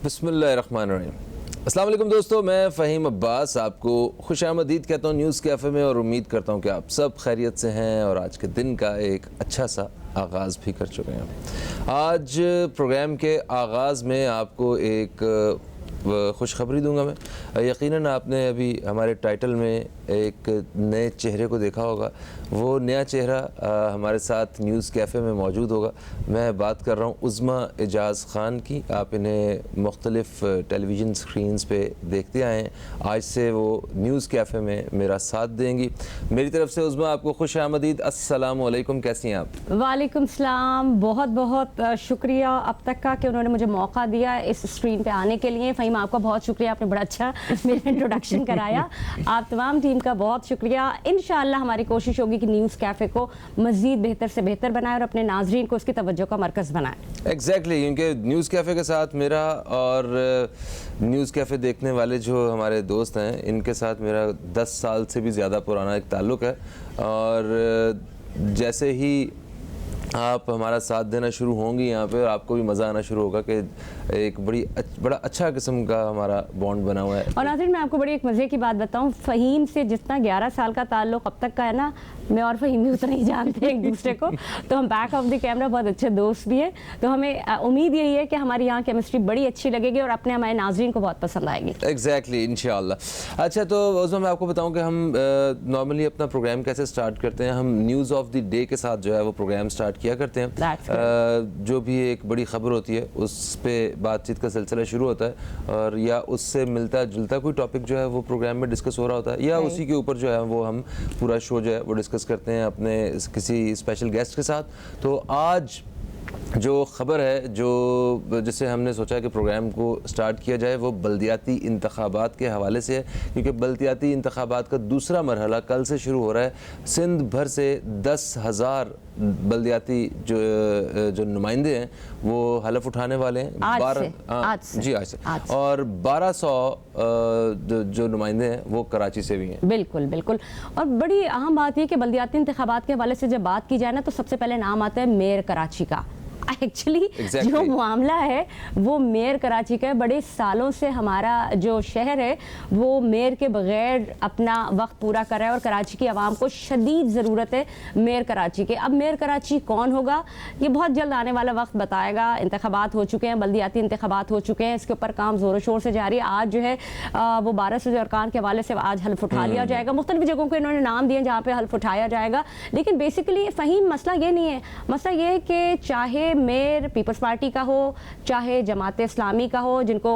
बिस्मिल्लाहिर्रहमानिर्रहीम। अस्सलाम वालेकुम दोस्तों, मैं फ़हीम अब्बास आपको खुशामदीद कहता हूँ न्यूज़ कैफ़े में और उम्मीद करता हूँ कि आप सब खैरियत से हैं और आज के दिन का एक अच्छा सा आगाज़ भी कर चुके हैं। आज प्रोग्राम के आगाज़ में आपको एक खुशखबरी दूंगा मैं। यकीनन आपने अभी हमारे टाइटल में एक नए चेहरे को देखा होगा। वो नया चेहरा हमारे साथ न्यूज़ कैफ़े में मौजूद होगा। मैं बात कर रहा हूँ उज़्मा एजाज़ ख़ान की। आप इन्हें मुख्तलिफ़ टेलीविज़न स्क्रीन्स पे देखते आए हैं। आज से वो न्यूज़ कैफ़े में मेरा साथ देंगी। मेरी तरफ से उज़्मा आपको खुश आमदीद। अस्सलाम वालेकुम, कैसी हैं आप? वालेकुम सलाम। बहुत बहुत शुक्रिया अब तक का कि उन्होंने मुझे मौका दिया इस स्क्रीन पे आने के लिए। फ़हीम, आपका बहुत शुक्रिया, आपने बड़ा अच्छा मेरा इंट्रोडक्शन कराया। आप तमाम टीम का बहुत शुक्रिया। इंशाअल्लाह हमारी कोशिश होगी कि न्यूज़ कैफ़े को मज़ीद बेहतर से बेहतर बनाए और अपने नाज़रीन को उसकी तवज्जो का मरकज़ बनाए। एग्जैक्टली, क्योंकि न्यूज़ कैफ़े के साथ मेरा और न्यूज़ कैफ़े देखने वाले जो हमारे दोस्त हैं, इनके साथ मेरा 10 साल से भी ज़्यादा पुराना एक ताल्लुक़ है। और जैसे ही आप हमारा साथ देना शुरू होंगी यहाँ पे, आपको भी मज़ा आना शुरू होगा कि एक बड़ा अच्छा किस्म का हमारा बॉन्ड बना हुआ है। और नाज़रीन, मैं आपको बड़ी एक मज़े की बात बताऊँ, फ़हीम से जितना 11 साल का ताल्लुक़ अब तक का है ना, मैं और फ़हीम भी उतना ही जानते हैं एक दूसरे को। तो हम बैक ऑफ द कैमरा बहुत अच्छे दोस्त भी हैं। तो हमें उम्मीद यही है कि हमारी यहाँ केमिस्ट्री बड़ी अच्छी लगेगी और अपने हमारे नाज़रीन को बहुत पसंद आएगी। एग्जैक्टली, इंशाअल्लाह। अच्छा, तो उसमें मैं आपको बताऊँ कि हम नॉर्मली अपना प्रोग्राम कैसे स्टार्ट करते हैं। हम न्यूज़ ऑफ द डे के साथ जो है वो प्रोग्राम स्टार्ट किया करते हैं। जो भी एक बड़ी ख़बर होती है उस पर बातचीत का सिलसिला शुरू होता है, और या उससे मिलता जुलता कोई टॉपिक जो है वो प्रोग्राम में डिस्कस हो रहा होता है, या उसी के ऊपर जो है वो हम पूरा शो जो है वो डिस्कस करते हैं अपने किसी स्पेशल गेस्ट के साथ। तो आज जो ख़बर है जो जिससे हमने सोचा कि प्रोग्राम को स्टार्ट किया जाए, वो बल्दियाती इंतखाबात के हवाले से है। क्योंकि बल्दियाती इंतखाबात का दूसरा मरहला कल से शुरू हो रहा है। सिंध भर से 10,000 बल्दियाती जो नुमाइंदे हैं वो हलफ उठाने वाले हैं। आज से। और 1200 जो नुमाइंदे हैं वो कराची से भी हैं। बिल्कुल बिल्कुल। और बड़ी अहम बात यह कि बल्दियाती इंतखाबात के हवाले से जब बात की जाए ना, तो सबसे पहले नाम आता है मेयर कराची का। एक्चुअली जो मामला है वो मेयर कराची का है। बड़े सालों से हमारा जो शहर है वो मेयर के बगैर अपना वक्त पूरा कर रहा है और कराची की आवाम को शदीद ज़रूरत है मेयर कराची के। अब मेयर कराची कौन होगा ये बहुत जल्द आने वाला वक्त बताएगा। इंतखाबात हो चुके हैं, बल्दियाती इंतखाबात हो चुके हैं, इसके ऊपर काम ज़ोरों शोर से जारी है। आज जो है वो 12 सूबे अरकान के हवाले से आज हल्फ उठा लिया जाएगा। मुख्तलिफ जगहों को इन्होंने नाम दिए जहाँ पर हल्फ उठाया जाएगा। लेकिन बेसिकली फ़हीम मसला ये नहीं है। मसला ये है कि चाहे मेयर पीपल्स पार्टी का हो, चाहे जमात इस्लामी का हो, जिनको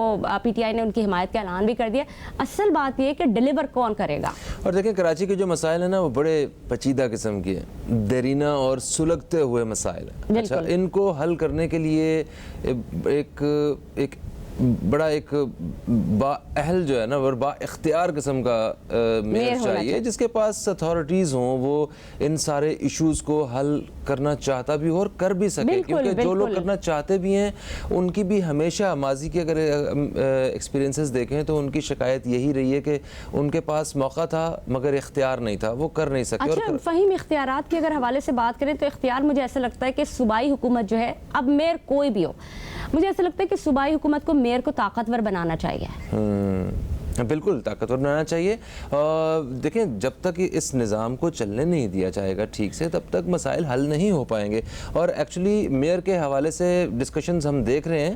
पीटीआई ने उनकी हिमायत का ऐलान भी कर दिया, असल बात यह है कि डिलीवर कौन करेगा। और देखिए, कराची के जो मसाइल है ना वो बड़े पेचीदा किस्म के हैं, देरीना और सुलगते हुए मसाइल हैं। अच्छा, इनको हल करने के लिए एक बड़ा एक बाअहल जो है ना और बाइख्तियार किस्म का मेयर चाहिए, जिसके पास अथॉरिटीज़ हों, वो इन सारे इश्यूज़ को हल करना चाहता भी हो और कर भी सके। क्योंकि जो लोग करना चाहते भी हैं उनकी भी हमेशा माजी के अगर एक्सपीरियंसेस देखें तो उनकी शिकायत यही रही है कि उनके पास मौका था मगर इख्तियार नहीं था, वो कर नहीं सके। अच्छा, फ़हीम, इख्तियारात के अगर हवाले से बात करें तो इख्तियार मुझे ऐसा लगता है कि सूबाई हुकूमत जो है, अब मेयर कोई भी हो, मुझे ऐसा लगता है कि सूबाई हुकूमत को मेयर को ताकतवर बनाना चाहिए। बिल्कुल ताकतवर बनाना चाहिए। देखें, जब तक इस निज़ाम को चलने नहीं दिया जाएगा ठीक से, तब तक मसाइल हल नहीं हो पाएंगे। और एक्चुअली मेयर के हवाले से डिस्कशंस हम देख रहे हैं।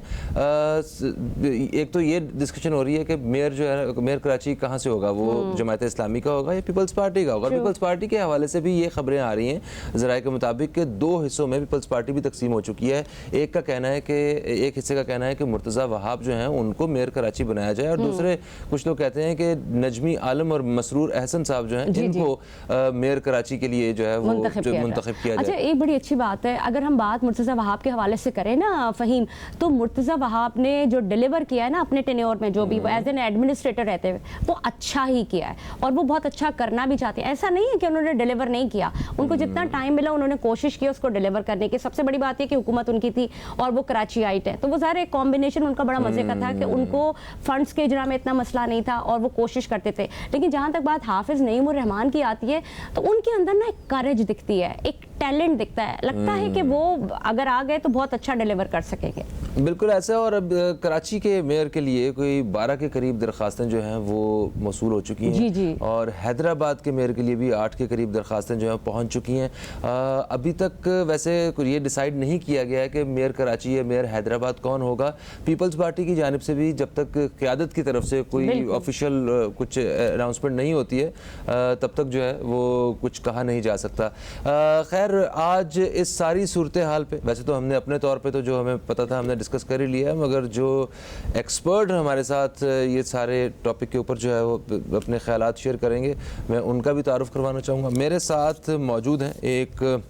एक तो ये डिस्कशन हो रही है कि मेयर जो है, मेयर कराची कहाँ से होगा, वो जमात इस्लामी का होगा या पीपल्स पार्टी का होगा। पीपल्स पार्टी के हवाले से भी ये खबरें आ रही हैं ज़राए के मुताबिक कि 2 हिस्सों में पीपल्स पार्टी भी तकसीम हो चुकी है। एक हिस्से का कहना है कि मुर्तज़ा वहाब जो हैं उनको मेयर कराची बनाया जाए, और दूसरे कुछ लोग कहते हैं कि नजमी आलम और मसरूर अहसन साहब जो हैं इनको मेयर कराची के लिए जो है वो मुंतखब किया जाए। अच्छा, एक बड़ी अच्छी बात है। अगर हम बात मुर्तज़ा वहाब के हवाले से करें ना फ़हीम, तो मुर्तज़ा वहाब ने जो डिलीवर किया है ना अपने टेन्योर में, जो भी एज एन एडमिनिस्ट्रेटर रहते हुए, वो अच्छा ही किया है और वो बहुत अच्छा करना भी चाहते हैं। ऐसा नहीं है कि उन्होंने डिलीवर नहीं किया, उनको जितना टाइम मिला उन्होंने कोशिश की उसको डिलीवर करने की। सबसे बड़ी बात है कि हुकूमत उनकी थी और वो कराची आइट है, तो वो ज़ाहिर एक कॉम्बिनेशन उनका बड़ा मज़े का था कि उनको फंड्स के इजरा में इतना मसला नहीं था और वो कोशिश करते थे। लेकिन जहाँ तक बात हाफिज़ नईमुर रहमान की आती है तो उनके अंदर ना एक करेज दिखती है, एक टैलेंट दिखता है, लगता है कि वो अगर आ गए तो बहुत अच्छा डिलीवर कर सकेंगे। बिल्कुल ऐसा। और अब कराची के मेयर के लिए कोई 12 के करीब दरख्वास्तें जो हैं वो मौसूल हो चुकी हैं। जी जी। और हैदराबाद के मेयर के लिए भी 8 के करीब दरख्वास्तें जो हैं पहुंच चुकी हैं। अभी तक वैसे ये डिसाइड नहीं किया गया है कि मेयर कराची या मेयर हैदराबाद कौन होगा। पीपल्स पार्टी की जानिब से भी जब तक क़यादत की तरफ से कोई ऑफिशियल कुछ अनाउंसमेंट नहीं होती है तब तक जो है वो कुछ कहा नहीं जा सकता। खैर, आज इस सारी सूरत हाल पे वैसे तो हमने अपने तौर पे तो जो हमें पता था हमने डिस्कस कर ही लिया है, मगर जो एक्सपर्ट हमारे साथ ये सारे टॉपिक के ऊपर जो है वो अपने ख्यालात शेयर करेंगे, मैं उनका भी तारुफ करवाना चाहूँगा। मेरे साथ मौजूद हैं एक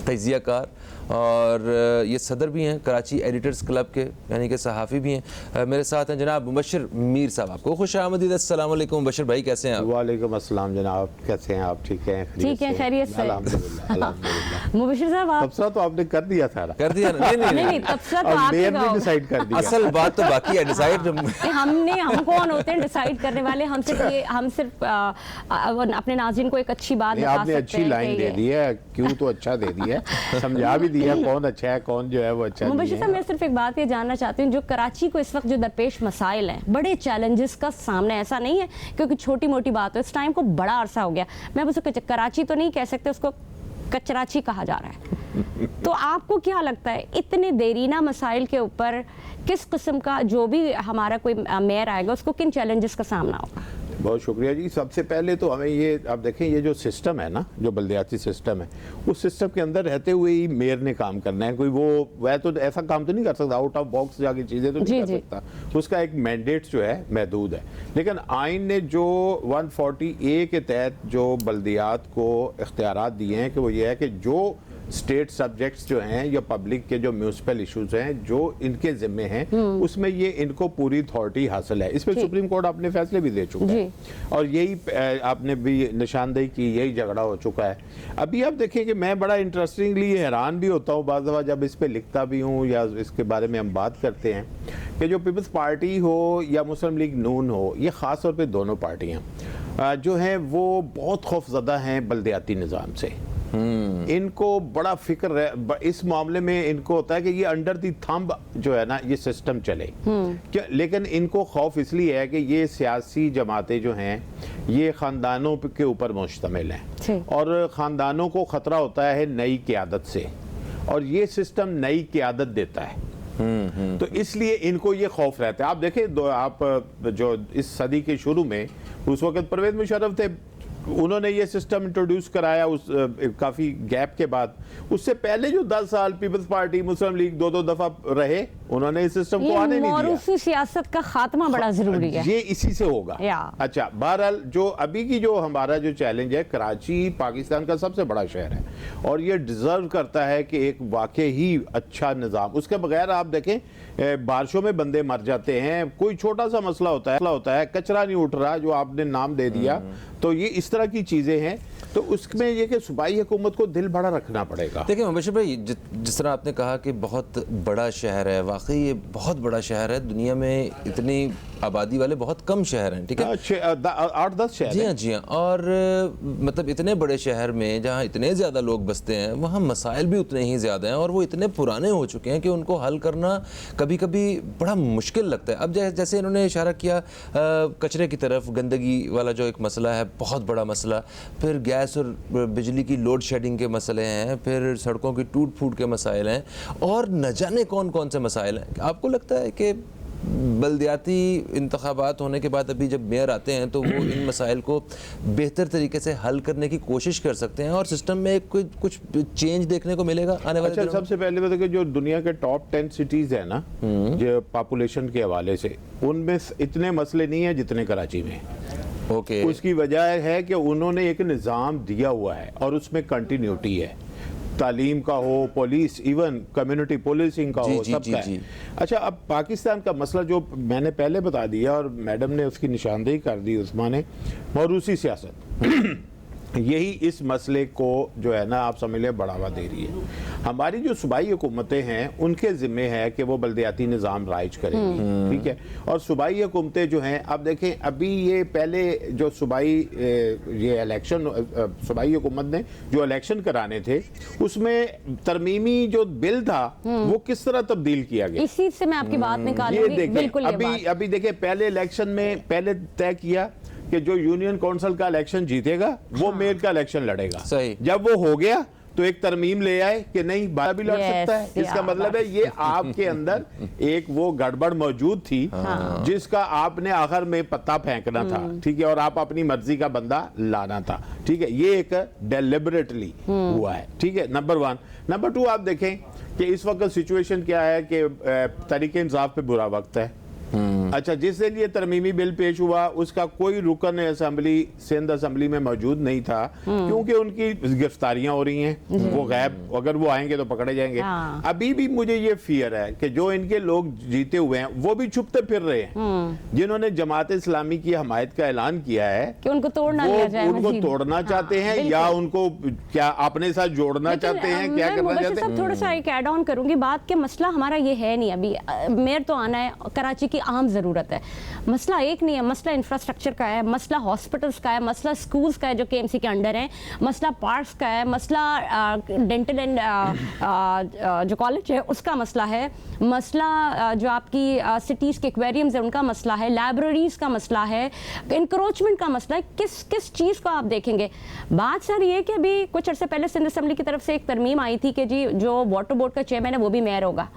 तजिया कार और ये सदर भी हैं कराची एडिटर्स क्लब के, यानी कि सहाफ़ी भी हैं। मेरे साथ हैं जनाब मुबशर मीर साहब। आपको खुश आमदीद। अस्सलाम वालेकुम मुबशर भाई, कैसे हैं आप? वालेकुम अस्सलाम जनाब, कैसे हैं आप? ठीक हैं? ठीक है, खैरियत से। अल्हम्दुलिल्लाह अल्हम्दुलिल्लाह। मुबशर साहब, आप तबसरा तो आपने कर दिया सारा। कर दिया ना? नहीं, तबसरा तो और आप ही मेयर ने गाओ। डिसाइड कर दिया। असल बात तो बाकी है डिसाइड। हम कौन होते हैं डिसाइड करने वाले? हम सिर्फ अपने नाज़रीन को एक अच्छी बात नहीं, बता आपने सकते अच्छी हैं लाइन कि दे दी है, क्यों तो अच्छा दे दिया है, समझा भी दिया कौन अच्छा है कौन जो है वो अच्छा नहीं मुबशर साहब, है। मैं सिर्फ एक बात ये जानना चाहती हूँ, जो कराची को इस वक्त जो दरपेश मसाइल हैं, बड़े चैलेंजेस का सामना, ऐसा नहीं है क्योंकि छोटी मोटी बात है, इस टाइम को बड़ा अरसा हो गया। मैं बस कराची तो नहीं कह सकते, उसको कचराची कहा जा रहा है। तो आपको क्या लगता है इतने देरीना मसाइल के ऊपर किस किस्म का जो भी हमारा कोई मेयर आएगा उसको किन चैलेंजेस का सामना होगा? बहुत शुक्रिया जी। सबसे पहले तो हमें ये, आप देखें ये जो सिस्टम है ना, जो बल्दियाती सिस्टम है, उस सिस्टम के अंदर रहते हुए ही मेयर ने काम करना है। कोई वो वह तो ऐसा काम तो नहीं कर सकता, आउट ऑफ बॉक्स जाके चीज़ें तो नहीं कर सकता, उसका एक मैंडेट जो है महदूद है। लेकिन आइन ने जो 140A के तहत जो बल्दियात को इख्तियारात दिए हैं कि वो ये है कि जो स्टेट सब्जेक्ट्स जो हैं या पब्लिक के जो म्यूनिसिपल इश्यूज हैं जो इनके जिम्मे हैं, उसमें ये इनको पूरी अथॉरिटी हासिल है। इस पर सुप्रीम कोर्ट अपने फैसले भी दे चुका है और यही आपने भी निशानदेही की, यही झगड़ा हो चुका है। अभी आप देखें कि मैं बड़ा इंटरेस्टिंगली हैरान भी होता हूँ बाज़ दफ़ा जब इस पर लिखता भी हूँ या इसके बारे में हम बात करते हैं कि जो पीपल्स पार्टी हो या मुस्लिम लीग नून हो, ये ख़ास तौर पर दोनों पार्टियाँ जो हैं वो बहुत खौफज़दा हैं बल्दियाती निज़ाम से। इनको बड़ा फिक्र है इस मामले में, इनको होता है कि ये अंडर दी थंब जो है ना ये सिस्टम चले। लेकिन इनको खौफ इसलिए है कि ये सियासी जमातें जो हैं ये ख़ानदानों के ऊपर मुश्तमिल हैं और ख़ानदानों को ख़तरा होता है नई क़यादत से, और ये सिस्टम नई क़यादत देता है। तो इसलिए इनको ये खौफ रहता है। आप देखें आप जो इस सदी के शुरू में उस वक्त परवेज़ मुशर्रफ थे, उन्होंने ये सिस्टम इंट्रोड्यूस कराया उस काफ़ी गैप के बाद। उससे पहले जो 10 साल पीपल्स पार्टी मुस्लिम लीग दो दफ़ा रहे, उन्होंने इस सिस्टम को आने नहीं दिया। सियासत का खात्मा बड़ा जरूरी है, ये इसी से होगा। अच्छा, बहरहाल जो अभी की जो हमारा जो चैलेंज है, कराची पाकिस्तान का सबसे बड़ा शहर है और ये डिजर्व करता है कि एक वाकई ही अच्छा निज़ाम, उसके बगैर आप देखें बारिशों में बंदे मर जाते हैं, कोई छोटा सा मसला होता है कचरा नहीं उठ रहा जो आपने नाम दे दिया, तो ये इस तरह की चीज़ें हैं। तो उसमें ये कि सूबाई हुकूमत को दिल बड़ा रखना पड़ेगा। देखिए मुबशर भाई, जिस तरह आपने कहा कि बहुत बड़ा शहर है, वाकई ये बहुत बड़ा शहर है, दुनिया में इतनी आबादी वाले बहुत कम शहर हैं, ठीक है, 8-10 शहर। जी हाँ जी हाँ। और मतलब इतने बड़े शहर में जहाँ इतने ज़्यादा लोग बसते हैं वहाँ मसाइल भी उतने ही ज़्यादा हैं और वो इतने पुराने हो चुके हैं कि उनको हल करना कभी कभी बड़ा मुश्किल लगता है। अब जैसे इन्होंने इशारा किया कचरे की तरफ, गंदगी वाला जो एक मसला है, बहुत बड़ा मसला, फिर गैस और बिजली की लोड शेडिंग के मसले हैं, फिर सड़कों की टूट फूट के मसाइल हैं और न जाने कौन कौन से मसाइल हैं। आपको लगता है कि बल्दियाती इंतखाबात होने के बाद अभी जब मेयर आते हैं तो वो इन मसाइल को बेहतर तरीके से हल करने की कोशिश कर सकते हैं और सिस्टम में कुछ चेंज देखने को मिलेगा आने वाले दिनों में? सबसे पहले बताइए, जो दुनिया के टॉप 10 सिटीज़ है ना जो पॉपुलेशन के हवाले से, उनमें इतने मसले नहीं है जितने कराची में। उसकी वजह है कि उन्होंने एक निज़ाम दिया हुआ है और उसमें कंटिन्यूटी है, तालीम का हो, पुलिस, इवन कम्युनिटी पुलिसिंग का हो, सबका है। अच्छा, अब पाकिस्तान का मसला जो मैंने पहले बता दिया और मैडम ने उसकी निशानदेही कर दी, उस्मा ने, मौरूसी सियासत। यही इस मसले को जो है ना आप समझ लें बढ़ावा दे रही है। हमारी जो सूबाई हुकूमतें हैं उनके ज़िम्मे है कि वो बल्दियाती निज़ाम राइज करेंगी, ठीक है। और सूबाई हुकूमतें जो हैं, आप देखें अभी ये पहले जो सूबाई ये इलेक्शन सूबाई हुकूमत ने जो इलेक्शन कराने थे उसमें तरमीमी जो बिल था वो किस तरह तब्दील किया गया, इसी से मैं आपकी बात निकाल ये रही हूँ। बिल्कुल ये बात। अभी देखिए पहले इलेक्शन में पहले तय किया कि जो यूनियन काउंसिल का इलेक्शन जीतेगा वो मेयर का इलेक्शन लड़ेगा। सही। जब वो हो गया तो एक तरमीम ले आए कि नहीं बारह भी लड़ सकता है। इसका मतलब है ये आपके अंदर एक वो गड़बड़ मौजूद थी जिसका आपने आखिर में पत्ता फेंकना था, ठीक है, और आप अपनी मर्जी का बंदा लाना था, ठीक है। ये एक डेलिबरेटली हुआ है, ठीक है, नंबर 1। नंबर 2 आप देखें कि इस वक्त सिचुएशन क्या है कि तहरीके इंसाफ पे बुरा वक्त है। अच्छा, जिसके लिए तरमीमी बिल पेश हुआ उसका कोई रुकन असेंबली सिंध असेंबली में मौजूद नहीं था क्योंकि उनकी गिरफ्तारियां हो रही हैं, वो गैब, अगर वो आएंगे तो पकड़े जाएंगे। अभी भी मुझे ये फियर है कि जो इनके लोग जीते हुए हैं वो भी छुपते फिर रहे हैं, जिन्होंने जमात इस्लामी की हमायत का ऐलान किया है कि उनको तोड़ना लिया जाए, उनको तोड़ना चाहते हैं या उनको क्या अपने साथ जोड़ना चाहते हैं, क्या करना चाहते हैं। थोड़ा सा एक ऐड ऑन करूंगी बात के मसला हमारा ये है नहीं, अभी मेयर तो आना है, कराची की अहम ज़रूरत है। मसला एक नहीं है, मसला इंफ्रास्ट्रक्चर का है, मसला हॉस्पिटल्स का है, मसला स्कूल्स का है जो केएमसी के अंडर हैं, मसला पार्क्स का है, मसला डेंटल एंड जो कॉलेज है उसका मसला है, मसला जो आपकी सिटीज़ के एक्वेरियम्स है उनका मसला है, लाइब्रेरीज का मसला है, इंक्रोचमेंट का मसला है। किस चीज़ को आप देखेंगे। बात सर ये कि अभी कुछ अर्से पहले सिंध असेंबली की तरफ से एक तरमीम आई थी कि जी जो वाटर बोर्ड का चेयरमैन है वो भी मेयर होगा।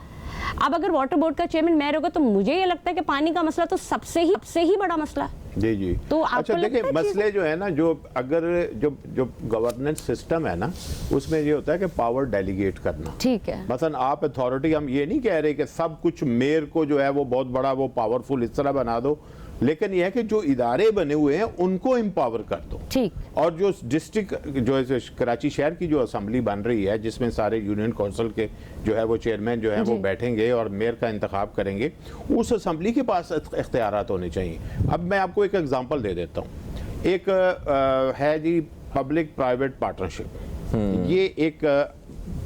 अब अगर वाटर बोर्ड का चेयरमैन मेयर होगा तो मुझे ये लगता है कि पानी का मसला तो सबसे ही बड़ा मसला है। जी जी। तो अच्छा देखिए मसले जो है ना, जो अगर जो गवर्नेंस सिस्टम है ना उसमें ये होता है कि पावर डेलीगेट करना, ठीक है। मसलन आप अथॉरिटी, हम ये नहीं कह रहे कि सब कुछ मेयर को जो है वो बहुत बड़ा वो पावरफुल इस तरह बना दो, लेकिन यह है कि जो इदारे बने हुए हैं उनको एम्पावर कर दो, ठीक। और जो डिस्ट्रिक्ट जो है कराची शहर की जो असेंबली बन रही है जिसमें सारे यूनियन काउंसिल के जो है वो चेयरमैन जो है वो बैठेंगे और मेयर का इंतखाब करेंगे, उस असेंबली के पास इख्तियारात होने चाहिए। अब मैं आपको एक एग्जांपल दे देता हूँ। एक है जी पब्लिक प्राइवेट पार्टनरशिप, ये एक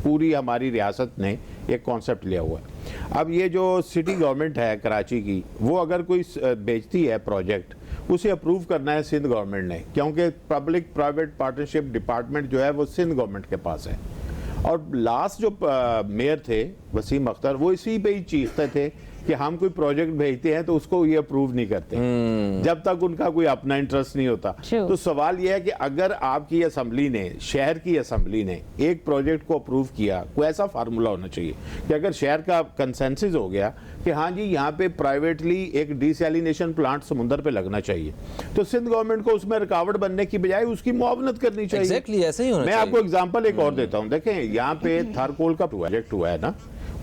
पूरी हमारी रियासत ने एक कॉन्सेप्ट लिया हुआ है। अब ये जो सिटी गवर्नमेंट है कराची की, वो अगर कोई बेचती है प्रोजेक्ट, उसे अप्रूव करना है सिंध गवर्नमेंट ने, क्योंकि पब्लिक प्राइवेट पार्टनरशिप डिपार्टमेंट जो है वो सिंध गवर्नमेंट के पास है। और लास्ट जो मेयर थे वसीम अख्तर, वो इसी पे ही चीखते थे कि हम कोई प्रोजेक्ट भेजते हैं तो उसको ये अप्रूव नहीं करते जब तक उनका कोई अपना इंटरेस्ट नहीं होता। तो सवाल यह है कि अगर आपकी असेंबली ने, शहर की असेंबली ने एक प्रोजेक्ट को अप्रूव किया, कोई ऐसा फार्मूला होना चाहिए कि अगर शहर का कंसेंसस हो गया कि हाँ जी यहाँ पे प्राइवेटली एक डिसैलिनेशन प्लांट समुद्र पे लगना चाहिए, तो सिंध गवर्नमेंट को उसमें रुकावट बनने की बजाय उसकी मुआवनत करनी चाहिए। Exactly, ऐसे ही होना मैं आपको एग्जाम्पल एक और देता हूँ। देखें यहाँ पे थारकोल का प्रोजेक्ट हुआ है ना,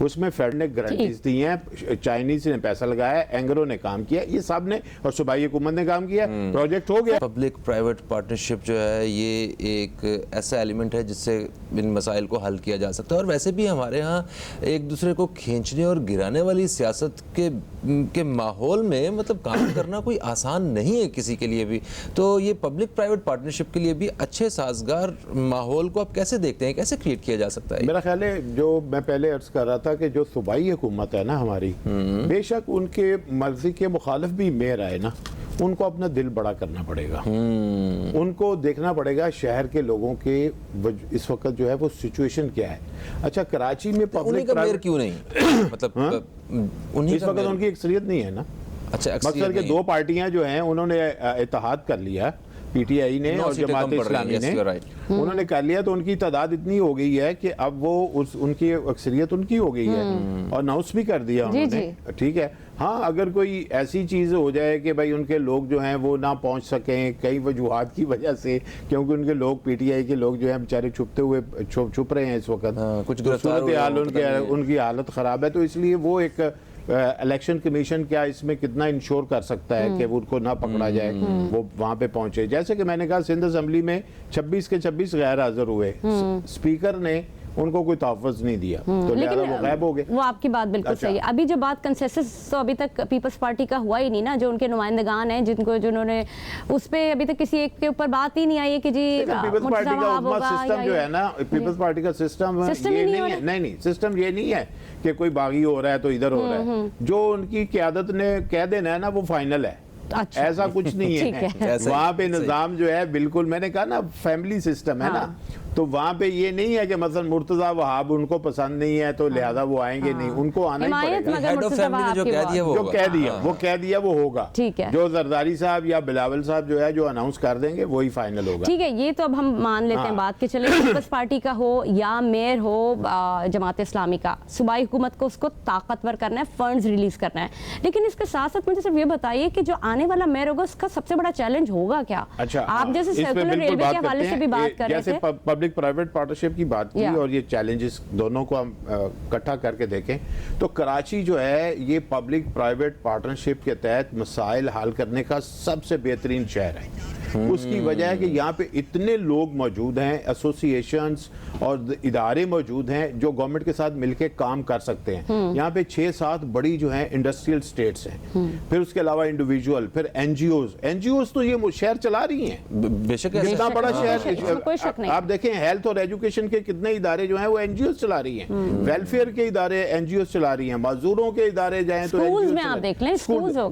उसमें फेड ने गारंटीज दी हैं, चाइनीज ने पैसा लगाया, एंग्रो ने काम किया, ये सब ने, और सूबाई हुकूमत ने काम किया, प्रोजेक्ट हो गया। पब्लिक प्राइवेट पार्टनरशिप जो है ये एक ऐसा एलिमेंट है जिससे इन मसाइल को हल किया जा सकता है। और वैसे भी हमारे यहाँ एक दूसरे को खींचने और गिराने वाली सियासत के माहौल में मतलब काम करना कोई आसान नहीं है किसी के लिए भी। तो ये पब्लिक प्राइवेट पार्टनरशिप के लिए भी अच्छे साजगार माहौल को आप कैसे देखते हैं, कैसे क्रिएट किया जा सकता है? मेरा ख्याल है, जो मैं पहले अर्ज कर रहा था कि जो सूबाई हुकूमत है ना हमारी, बेशक उनके मर्जी के मुखालिफ भी मेयर आए ना, उनको अपना दिल बड़ा करना पड़ेगा। उनको देखना पड़ेगा शहर के लोगों के इस वक्त जो है वो सिचुएशन क्या है। अच्छा कराची में पब्लिक मेयर क्यों नहीं मतलब उन्हीं इस वक्त उनकी अक्सरियत नहीं है ना। अच्छा, मकसद के दो पार्टियां जो हैं उन्होंने इत्तेहाद कर लिया, पीटीआई ने और जमात इस्लामी ने, उन्होंने कर लिया, तो उनकी तादाद इतनी हो गई है कि अब वो उनकी अक्सरियत उनकी हो गई है और अनाउंस भी कर दिया उन्होंने, ठीक है। हाँ, अगर कोई ऐसी चीज़ हो जाए कि भाई उनके लोग जो हैं वो ना पहुंच सकें कई वजूहात की वजह से, क्योंकि उनके लोग पीटीआई के लोग जो हैं बेचारे छुप रहे हैं इस वक्त, कुछ सूरत हाल उनकी हालत ख़राब है, तो इसलिए वो एक इलेक्शन कमीशन क्या इसमें कितना इंश्योर कर सकता है कि वो उनको ना पकड़ा जाए, वो वहां पे पहुंचे। जैसे कि मैंने कहा सिंध असेंबली में 26 के 26 गैर हाजिर हुए, स्पीकर ने उनको कोई तहफ़्फ़ुज़ नहीं दिया, तो लिहाजा वो गायब हो गए। वो आपकी बात बिल्कुल सही है। अभी जो बात कंसेंसस तो अभी तक पीपल्स पार्टी का हुआ ही नहीं ना, जो उनके नुमाइंदगान हैं जिन्होंने उस पे अभी तक किसी एक के ऊपर बात ही नहीं आई है कि जी पीपल्स पार्टी का सिस्टम जो है ना, पीपल्स पार्टी का सिस्टम ये नहीं है, नहीं सिस्टम ये नहीं है कि कोई बागी हो रहा है तो इधर हो रहा है। जो उनकी क़यादत ने कह देना है ना वो फाइनल है। अच्छा। ऐसा कुछ नहीं है वहाँ पे निज़ाम जो है बिल्कुल, मैंने कहा ना फैमिली सिस्टम है ना, तो वहाँ पे ये नहीं है कि मसलन मुर्तज़ा वहाब उनको पसंद नहीं है तो लिहाजा वो आएंगे नहीं, उनको आना ही पड़ेगा। हेड ऑफ फैमिली ने जो कह दिया वो कह दिया वो होगा। ठीक है, जो जरदारी साहब या बिलावल साहब जो है जो अनाउंस कर देंगे वही फाइनल होगा। ठीक है, ये तो अब हम मान लेते हैं बात के, चले पीपल्स पार्टी का हो या मेयर हो जमात इस्लामी का, सूबाई हुकूमत को उसको ताकतवर करना है, फंड्स रिलीज करना है, लेकिन इसके साथ साथ मुझे सिर्फ ये बताइए कि जो आने वाला मेयर होगा उसका सबसे बड़ा चैलेंज होगा क्या? अच्छा, आप जैसे सर्कुलर रेलवे के हवाले से भी बात कर रहे थे, पब्लिक प्राइवेट पार्टनरशिप की बात की और ये चैलेंजेस दोनों को हम इकट्ठा करके देखें तो कराची जो है ये पब्लिक प्राइवेट पार्टनरशिप के तहत मसाइल हल करने का सबसे बेहतरीन शहर है। उसकी वजह है कि यहाँ पे इतने लोग मौजूद हैं, एसोसिएशंस और इदारे मौजूद हैं जो गवर्नमेंट के साथ मिलकर काम कर सकते हैं। यहाँ पे 6-7 बड़ी जो हैं इंडस्ट्रियल स्टेट्स हैं, फिर उसके अलावा इंडिविजुअल, फिर एनजीओज तो ये शहर चला रही हैं। बेशक इतना बड़ा शहर, आप देखें हेल्थ और एजुकेशन के कितने इदारे जो हैं वो एनजीओज चला रही हैं, वेलफेयर के इदारे एनजीओज चला रही हैं, मजदूरों के इदारे जाएं तो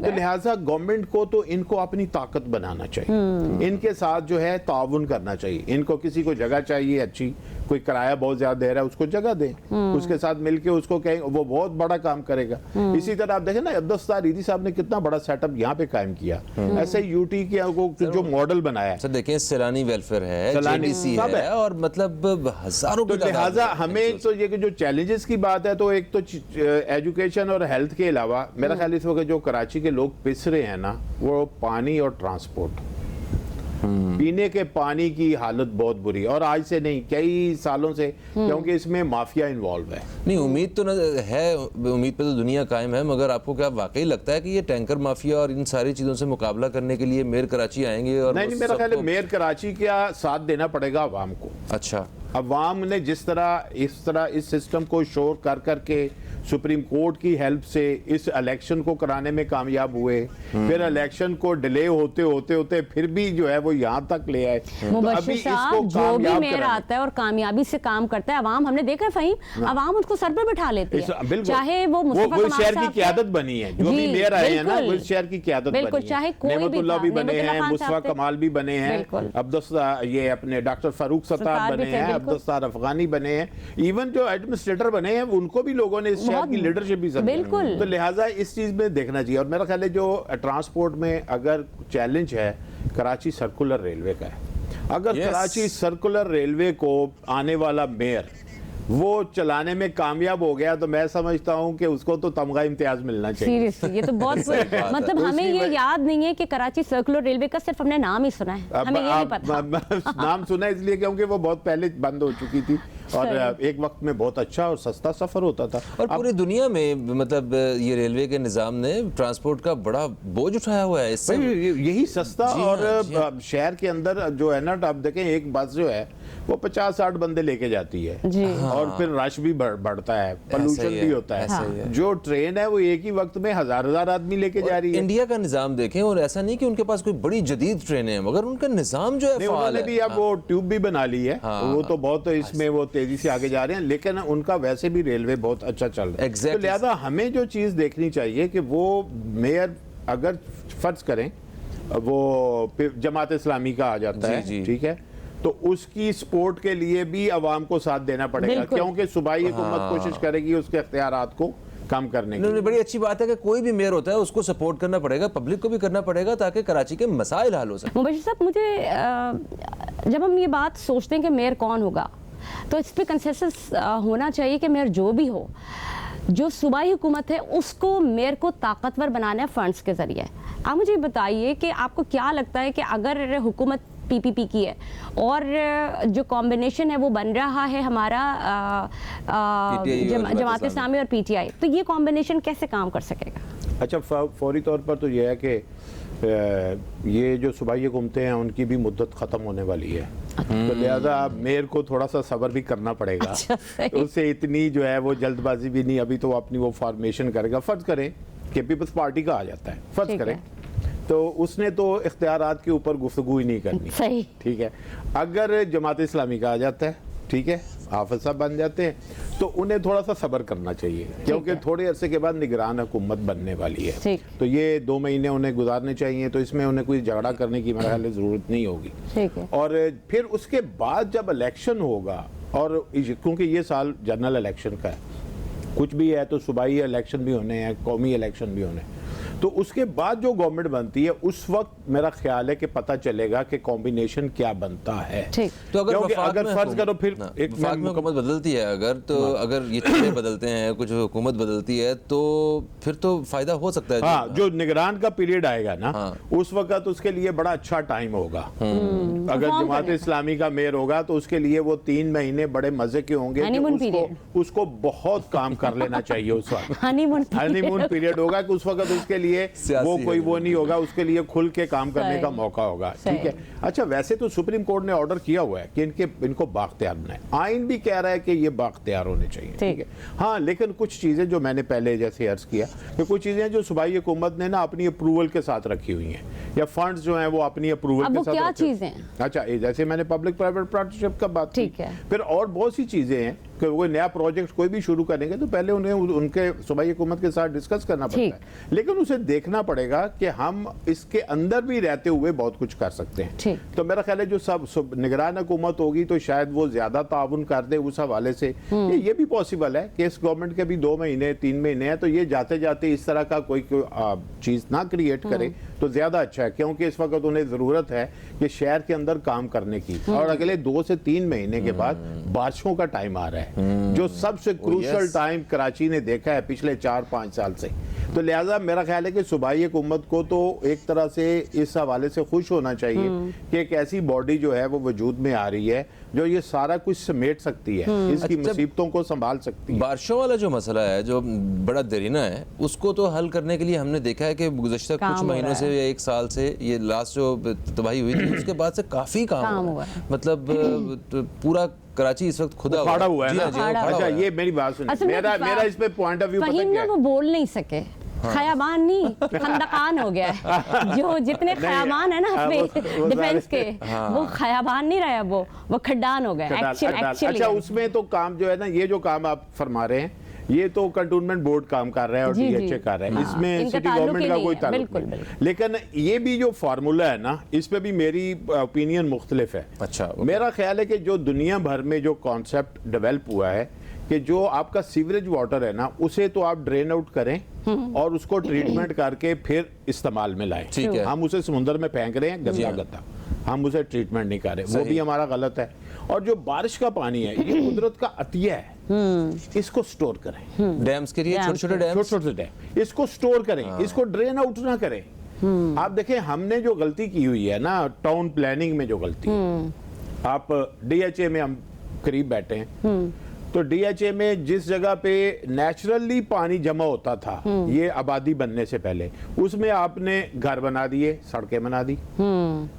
लिहाजा गवर्नमेंट को तो इनको अपनी ताकत बनाना चाहिए, इनके साथ जो है ताउन करना चाहिए। इनको किसी को जगह चाहिए अच्छी, कोई किराया बहुत ज्यादा दे रहा है उसको जगह दें, उसके साथ मिलके उसको कहें, वो बहुत बड़ा काम करेगा। इसी तरह आप देखें ना अब्दुल रीदी साहब ने कितना बड़ा सेटअप यहाँ पे कायम किया, ऐसे यूटी के जो मॉडल बनाया है। देखें सैलानी वेलफेयर है, जेडीसी है और मतलब हजारों तो लिहाजा हमें तो ये जो चैलेंजेस की बात है तो एक तो एजुकेशन और हेल्थ के अलावा मेरा ख्याल इस वक्त जो कराची के लोग पिस रहे हैं ना वो पानी और ट्रांसपोर्ट, पीने के पानी की हालत बहुत बुरी, और आज से नहीं कई सालों से, क्योंकि इसमें माफिया इन्वॉल्व है। नहीं उम्मीद तो है, उम्मीद पे तो दुनिया कायम है, मगर आपको क्या वाकई लगता है कि ये टैंकर माफिया और इन सारी चीजों से मुकाबला करने के लिए मेयर कराची आएंगे? और नहीं, मेरा ख्याल है मेयर कराची का साथ देना पड़ेगा अवाम को। अच्छा, अवाम ने जिस तरह इस सिस्टम को शोर कर करके सुप्रीम कोर्ट की हेल्प से इस इलेक्शन को कराने में कामयाब हुए, फिर इलेक्शन को डिले होते होते होते फिर भी जो है वो यहाँ तक ले आए, तो अभी इसको जो भी मेयर आता है और कामयाबी से काम करता है, अवाम हमने देखा है फहीम, अवाम उसको सर पर बिठा लेती है, चाहे वो शहर की क्यादत बनी है, जो भी मेयर आए हैं ना वो शहर की क्यादत बनी है, चाहे नेमतुल्लाह भी बने हैं, मुस्तफा कमाल भी बने हैं, ये अपने डॉक्टर फारूक सत्तार बने हैं, अब्दुल अफगानी बने हैं, इवन जो एडमिनिस्ट्रेटर बने हैं उनको भी लोगों ने इस शहर की लीडरशिप भी समझी, तो लिहाजा इस चीज में देखना चाहिए। और मेरा ख्याल है जो ट्रांसपोर्ट में अगर चैलेंज है कराची सर्कुलर रेलवे का है, अगर कराची सर्कुलर रेलवे को आने वाला मेयर वो चलाने में कामयाब हो गया तो मैं समझता हूं कि उसको तो तमगा इम्तियाज मिलना चाहिए। सीरियसली ये तो बहुत मतलब हमें ये याद नहीं है कि कराची सर्कुलर रेलवे का सिर्फ हमने नाम ही सुना है, हमें ये नहीं पता। नाम सुना इसलिए क्योंकि वो बहुत पहले बंद हो चुकी थी और एक वक्त में बहुत अच्छा और सस्ता सफर होता था। और पूरी दुनिया में मतलब ये रेलवे के निजाम ने ट्रांसपोर्ट का बड़ा बोझ उठाया हुआ है, इससे यही सस्ता और शहर के अंदर जो है ना, आप देखें एक बस जो है वो 50-60 बंदे लेके जाती है और फिर रश भी बढ़ता है, पोल्यूशन भी होता है। जो ट्रेन है वो एक ही वक्त में हजार आदमी लेके जा रही है। इंडिया का निजाम देखें, और ऐसा नहीं कि उनके पास कोई बड़ी जदीद ट्रेनें हैं, मगर उनका निजाम जो है उन्होंने भी अब वो ट्यूब भी बना ली है, वो तो बहुत इसमें वो तेजी से आगे जा रहे हैं, लेकिन उनका वैसे भी रेलवे बहुत अच्छा चल रहा है। तो लिहाजा हमें जो चीज देखनी चाहिए कि वो मेयर अगर फर्ज करें वो जमात इस्लामी का आ जाता है, ठीक है, तो उसकी सपोर्ट के लिए भी अवाम को साथ देना पड़ेगा, क्योंकि सूबाई हुकूमत कोशिश करेगी उसके इख्तियारात को कम करने की। बड़ी अच्छी बात है कि कोई भी मेयर होता है उसको सपोर्ट करना पड़ेगा, पब्लिक को भी करना पड़ेगा, ताकि कराची के मसाइल हल हो सके। मुबश्शिर साहब, मुझे जब हम ये बात सोचते हैं कि मेयर कौन होगा तो इस पर कंसेंसस होना चाहिए कि मेयर जो भी हो, जो सूबाई हुकूमत है उसको मेयर को ताकतवर बनाना है फंड्स के जरिए। आप मुझे बताइए कि आपको क्या लगता है कि अगर हुकूमत पीपीपी की है और जो कॉम्बिनेशन है वो बन रहा है हमारा जमात इस्लामी और पीटीआई, तो ये कॉम्बिनेशन कैसे काम कर सकेगा? अच्छा, फौरी तौर पर तो ये है कि ये जो सूबाई हुकूमतें हैं उनकी भी मुद्दत ख़त्म होने वाली है, तो लिहाजा मेयर को थोड़ा सा सब्र भी करना पड़ेगा। अच्छा, उससे इतनी जो है वो जल्दबाजी भी नहीं, अभी तो अपनी वो फॉर्मेशन करेगा। फ़र्ज़ करें कि पीपल्स पार्टी का आ जाता है, फ़र्ज़ करें, तो उसने तो इख्तियारात के ऊपर गुफ्तगू ही नहीं करनी, सही, ठीक है। अगर जमात इस्लामी का आ जाता है, ठीक है, हाफिज साहब बन जाते हैं, तो उन्हें थोड़ा सा सब्र करना चाहिए, क्योंकि थोड़े अरसे के बाद निगरान हुकूमत बनने वाली है, तो ये 2 महीने उन्हें गुजारने चाहिए, तो इसमें उन्हें कोई झगड़ा करने की मेरे ख्याल में ज़रूरत नहीं होगी। ठीक है। और फिर उसके बाद जब इलेक्शन होगा, और क्योंकि ये साल जनरल इलेक्शन का है, कुछ भी है तो सूबाई इलेक्शन भी होने हैं, कौमी इलेक्शन भी होने हैं, तो उसके बाद जो गवर्नमेंट बनती है उस वक्त मेरा ख्याल है कि पता चलेगा कि कॉम्बिनेशन क्या बनता है। तो अगर फर्ज करो फिर एक वफाक में हुकूमत बदलती है, अगर तो अगर ये चीजें बदलते हैं, कुछ हुकूमत बदलती है, तो फिर तो फायदा हो सकता है। हाँ, जो निगरान का पीरियड आएगा ना, उस वक्त उसके लिए बड़ा अच्छा टाइम होगा। अगर जमात इस्लामी का मेयर होगा तो उसके लिए वो 3 महीने बड़े मजे के होंगे कि उसको बहुत काम कर लेना चाहिए उस वक्त। हनीमून पीरियड होगा कि उस वक्त उसके लिए वो कोई वो नहीं होगा, उसके लिए खुल के काम करने का मौका होगा, ठीक है। अच्छा, वैसे तो सुप्रीम कोर्ट ने ऑर्डर किया हुआ है कि इनको बाख्तियार बनाए, आइन भी कह रहा है कि ये बाख्तियार होने चाहिए, ठीक है। हाँ, लेकिन कुछ चीजें जो मैंने पहले जैसे अर्ज किया कि कुछ चीजें जो सूबाई हुकूमत ने ना अपनी अप्रूवल के साथ रखी हुई हैं, या फंड्स जो हैं वो अपनी अप्रूवल के साथ। क्या चीजें? अच्छा, जैसे मैंने पब्लिक प्राइवेट पार्टनरशिप का बात की, फिर और बहुत सी चीजें हैं कि वो नया प्रोजेक्ट कोई भी शुरू करेंगे तो पहले उन्हें उनके सूबाई हुकूमत के साथ डिस्कस करना पड़ता है, लेकिन उसे देखना पड़ेगा कि हम इसके अंदर भी रहते हुए बहुत कुछ कर सकते हैं। तो मेरा ख्याल है जो सब निगरान हुकूमत होगी तो शायद वो ज्यादा ताउन कर दे उस हवाले से। ये भी पॉसिबल है कि इस गवर्नमेंट के भी 2 महीने 3 महीने हैं, तो ये जाते जाते इस तरह का कोई चीज ना क्रिएट करे तो ज्यादा अच्छा है, क्योंकि इस वक्त उन्हें जरूरत है कि शहर के अंदर काम करने की। और अगले 2 से 3 महीने के बाद बारिशों का टाइम आ रहा है, जो सबसे क्रूशल टाइम कराची ने देखा है पिछले 4-5 साल से। तो लिहाजा मेरा ख्याल है कि सूबाई हुकूमत को तो एक तरह से इस हवाले से खुश होना चाहिए कि एक ऐसी बॉडी जो है वो वजूद में आ रही है जो ये सारा कुछ समेट सकती है, इसकी मुसीबतों को संभाल सकती है। बारिशों वाला जो मसला है, जो बड़ा दरीना है, उसको तो हल करने के लिए हमने देखा है कि गुज़श्ता कुछ महीनों से या 1 साल से, ये लास्ट जो तबाही हुई थी उसके बाद से काफी काम हुआ है। मतलब पूरा कराची इस वक्त खुदा हुआ है ना। अच्छा, ये मेरी बात सुनिए, मेरा इस पे पॉइंट ऑफ व्यू पता क्या है? वो बोल नहीं सके, खयाबान नहीं, खंदकान हो गया है। जो जितने खयाबान है ना अपने डिफेंस के, वो खयाबान नहीं रहा, वो खड्डान हो गया एक्चुअली। अच्छा, उसमें तो काम जो है ना, ये जो काम आप फरमा रहे हैं, ये तो कंटोनमेंट बोर्ड काम कर रहा है और डीएचए कर रहा है, इसमें सिटी गवर्नमेंट का कोई ताल्लुक नहीं। लेकिन ये भी जो फार्मूला है ना, इस पे भी मेरी ओपिनियन मुख्तलिफ है। अच्छा, मेरा ख्याल है कि जो दुनिया भर में जो कॉन्सेप्ट डेवलप हुआ है कि जो आपका सीवरेज वाटर है ना, उसे तो आप ड्रेन आउट करें और उसको ट्रीटमेंट करके फिर इस्तेमाल में लाएं। ठीक है। हम उसे समुद्र में फेंक रहे हैं गंदा गंदा, हम उसे ट्रीटमेंट नहीं कर रहे, वो भी हमारा गलत है। और जो बारिश का पानी है ये कुदरत का अतिया है, इसको स्टोर करें। डैम्स के लिए छोटे-छोटे डैम, इसको स्टोर करें, इसको ड्रेन आउट ना करें। आप देखें, हमने जो गलती की हुई है ना टाउन प्लानिंग में, जो गलती आप डीएचए में हम करीब बैठे हैं, तो डीएचए में जिस जगह पे नेचुरली पानी जमा होता था ये आबादी बनने से पहले, उसमें आपने घर बना दिए, सड़कें बना दी।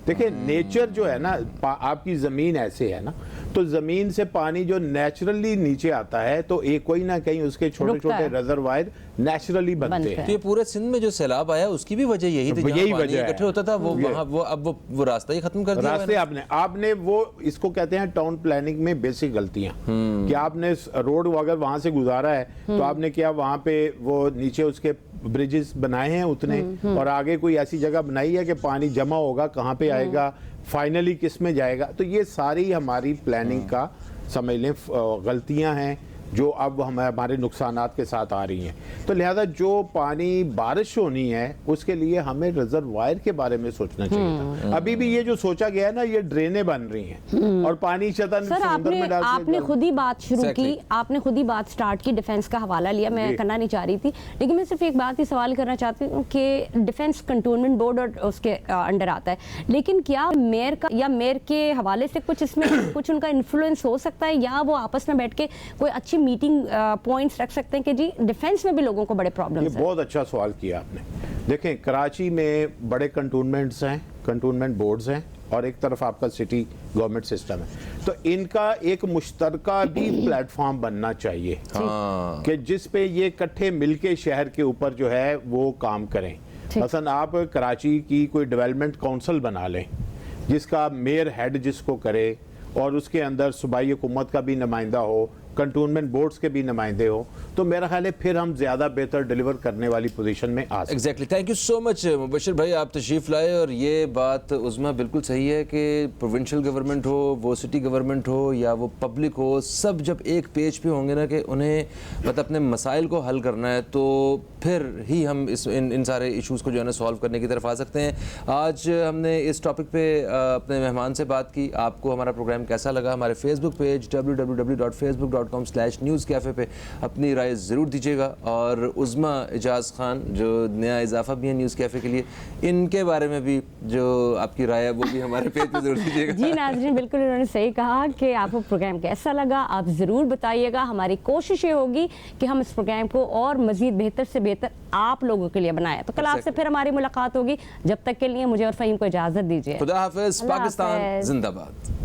देखिए, नेचर जो है ना, आपकी जमीन ऐसे है ना, तो जमीन से पानी जो नेचुरली नीचे आता है तो एक कोई ना कहीं उसके छोटे छोटे रिजर्वायर नेचुरली बनते हैं। तो ये पूरे सिंध में जो सैलाब आया उसकी भी वजह यही थी, यही वजह इकट्ठे होता था, वो वहां वो रास्ता ही खत्म कर दिया। रास्ते आपने वो इसको कहते हैं टाउन प्लानिंग में बेसिक गलतियां, कि आपने रोड अगर वहां से गुजारा है तो आपने क्या वहां पे वो नीचे उसके ब्रिजेस बनाए हैं उतने, और आगे कोई ऐसी जगह बनाई है कि पानी जमा होगा, कहाँ पे आएगा, फाइनली किस में जाएगा। तो ये सारी हमारी प्लानिंग का समझ लें गलतियां हैं जो अब हमारे नुकसानात के साथ आ रही हैं। तो लिहाजा जो पानी बारिश होनी है उसके लिए हमें रिजर्वायर के बारे में सोचना चाहिए था। अभी भी ये जो सोचा गया है ना, ये ड्रेनें बन रही हैं और पानी समुद्र में डाल, आपने खुद ही बात शुरू की, आपने खुद ही बात स्टार्ट की, डिफेंस का हवाला लिया, मैं करना नहीं चाह रही थी, लेकिन मैं सिर्फ एक बात ही सवाल करना चाहती हूँ कि डिफेंस कंटोनमेंट बोर्ड और उसके अंडर आता है, लेकिन क्या मेयर का या मेयर के हवाले से कुछ इसमें कुछ उनका इन्फ्लुएंस हो सकता है, या वो आपस में बैठ के कोई अच्छी मीटिंग पॉइंट्स रख सकते हैं कि जी डिफेंस में भी लोगों को बड़े ये प्रॉब्लम्स हैं? बहुत अच्छा सवाल किया आपने। देखें, कराची में बड़े कंटोनमेंट्स हैं, कंटोनमेंट बोर्ड्स हैं, और एक तरफ आपका सिटी गवर्नमेंट सिस्टम है, तो इनका एक मुश्तरका भी प्लेटफॉर्म बनना चाहिए कि जिस पे ये इकट्ठे मिलके शहर के ऊपर जो है वो काम करें। मसलन आप कराची की कोई डेवलपमेंट काउंसिल बना लें जिसका मेयर हेड जिसको करे, और उसके अंदर सूबाई हुकूमत का भी नुमाइंदा हो, कंटोनमेंट बोर्ड्स के भी नुमाइंदे हो, तो मेरा ख्याल है फिर हम ज़्यादा बेहतर डिलीवर करने वाली पोजीशन में आ सकते हैं। Exactly, thank you so much Mubashir भाई, आप तशरीफ़ लाए। और ये बात उज़मा बिल्कुल सही है कि प्रोविंशियल गवर्नमेंट हो, वो सिटी गवर्नमेंट हो या वो पब्लिक हो, सब जब एक पेज पे होंगे ना कि उन्हें मतलब अपने मसाइल को हल करना है, तो फिर ही हम इन सारे इशूज़ को जो है ना सॉल्व करने की तरफ आ सकते हैं। आज हमने इस टॉपिक पे अपने मेहमान से बात की। आपको हमारा प्रोग्राम कैसा लगा? हमारे फेसबुक पेज www.facebook.com/newscafe पे अपनी राय ज़रूर दीजिएगा। और उज़मा इजाज़ खान जो नया इजाफा भी है न्यूज़ कैफ़े के लिए, इनके बारे में भी जो आपकी राय है वो भी हमारे पेज पे ज़रूर दीजिएगा। जी नाज़रीन, बिल्कुल उन्होंने सही कहा कि आपको प्रोग्राम कैसा लगा, आप ज़रूर बताइएगा। हमारी कोशिश ये होगी कि हम इस प्रोग्राम को और मज़ीद बेहतर से बेहतर आप लोगों के लिए बनाएं। तो कल आपसे फिर हमारी मुलाकात होगी। जब तक के लिए मुझे और फ़हीम को इजाज़त दीजिए। खुदा हाफ़िज़। अल्लाह पाकिस्तान हाफ़िज़। जिंदाबाद।